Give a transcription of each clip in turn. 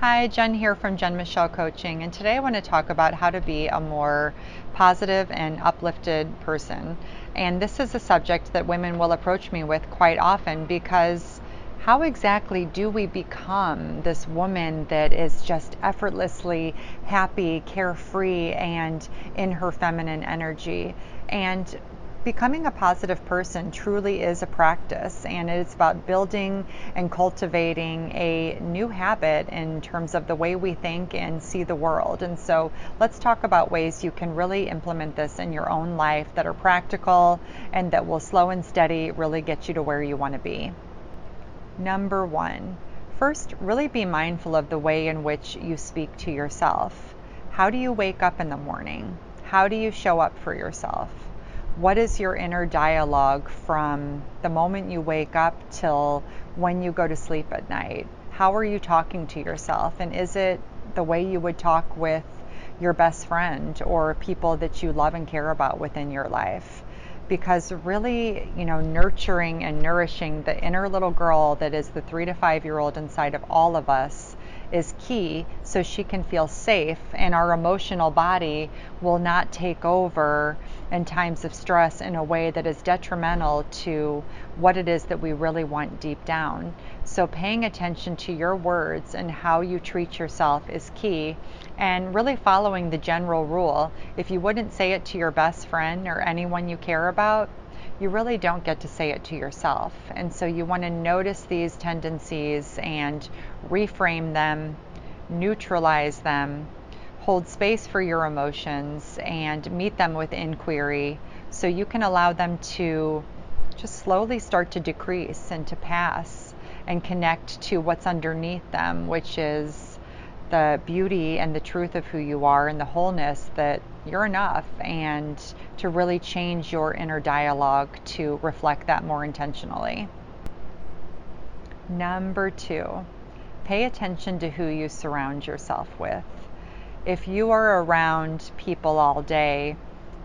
Hi, Jen here from Jen Michelle Coaching, and today I want to talk about how to be a more positive and uplifted person. And this is a subject that women will approach me with quite often because how exactly do we become this woman that is just effortlessly happy, carefree, and in her feminine energy? And becoming a positive person truly is a practice, and it's about building and cultivating a new habit in terms of the way we think and see the world. And so let's talk about ways you can really implement this in your own life that are practical and that will slow and steady really get you to where you want to be. Number one, first, really be mindful of the way in which you speak to yourself. How do you wake up in the morning? How do you show up for yourself? What is your inner dialogue from the moment you wake up till when you go to sleep at night? How are you talking to yourself? And is it the way you would talk with your best friend or people that you love and care about within your life? Because really, nurturing and nourishing the inner little girl that is the 3 to 5 year old inside of all of us is key, so she can feel safe and our emotional body will not take over in times of stress in a way that is detrimental to what it is that we really want deep down. So paying attention to your words and how you treat yourself is key, and really following the general rule. If you wouldn't say it to your best friend or anyone you care about, you really don't get to say it to yourself. And so you want to notice these tendencies and reframe them, neutralize them, hold space for your emotions, and meet them with inquiry so you can allow them to just slowly start to decrease and to pass and connect to what's underneath them, which is the beauty and the truth of who you are and the wholeness that you're enough, and to really change your inner dialogue to reflect that more intentionally. Number two, pay attention to who you surround yourself with. If you are around people all day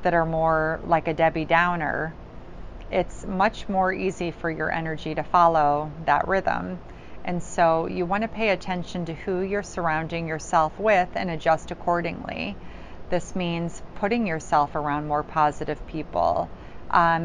that are more like a Debbie Downer, it's much more easy for your energy to follow that rhythm. And so you want to pay attention to who you're surrounding yourself with and adjust accordingly. This means putting yourself around more positive people,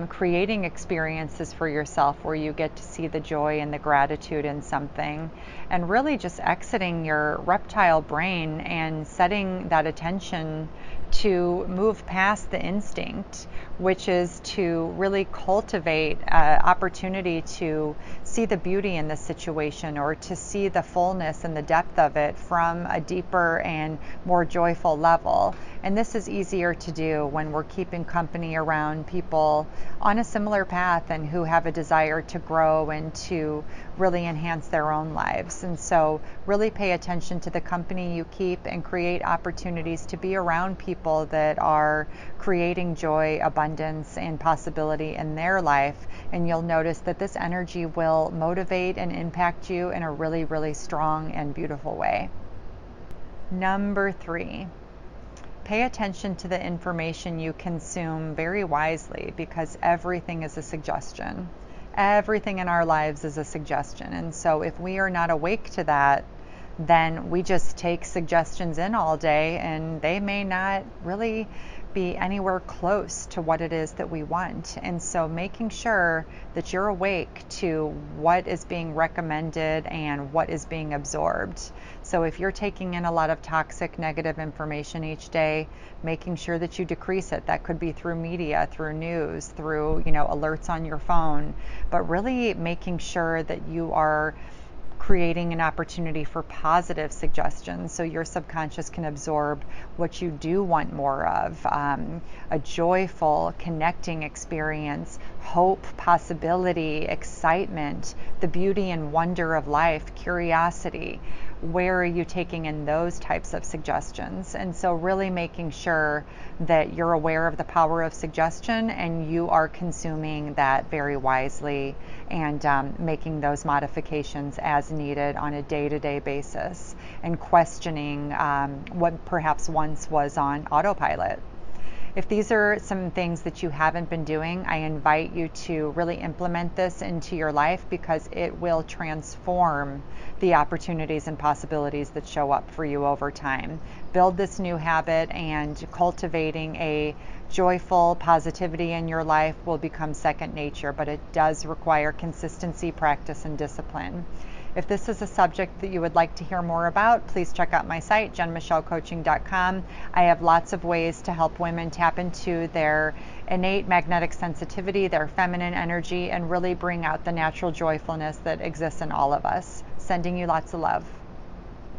creating experiences for yourself where you get to see the joy and the gratitude in something, and really just exiting your reptile brain and setting that attention to move past the instinct, which is to really cultivate opportunity to see the beauty in the situation or to see the fullness and the depth of it from a deeper and more joyful level. And this is easier to do when we're keeping company around people on a similar path and who have a desire to grow and to really enhance their own lives. And so really pay attention to the company you keep and create opportunities to be around people that are creating joy, abundance, and possibility in their life. And you'll notice that this energy will motivate and impact you in a really, really strong and beautiful way. Number three, pay attention to the information you consume very wisely, because everything is a suggestion. Everything in our lives is a suggestion. And so if we are not awake to that, then we just take suggestions in all day and they may not really be anywhere close to what it is that we want. And so making sure that you're awake to what is being recommended and what is being absorbed. So if you're taking in a lot of toxic, negative information each day, making sure that you decrease it. That could be through media, through news, through, alerts on your phone, but really making sure that you are creating an opportunity for positive suggestions so your subconscious can absorb what you do want more of, a joyful, connecting experience, hope, possibility, excitement, the beauty and wonder of life, curiosity. Where are you taking in those types of suggestions? And so really making sure that you're aware of the power of suggestion and you are consuming that very wisely, and making those modifications as needed on a day-to-day basis, and questioning what perhaps once was on autopilot. If these are some things that you haven't been doing, I invite you to really implement this into your life, because it will transform the opportunities and possibilities that show up for you over time. Build this new habit, and cultivating a joyful positivity in your life will become second nature, but it does require consistency, practice, and discipline. If this is a subject that you would like to hear more about, please check out my site, jenmichellecoaching.com. I have lots of ways to help women tap into their innate magnetic sensitivity, their feminine energy, and really bring out the natural joyfulness that exists in all of us. Sending you lots of love.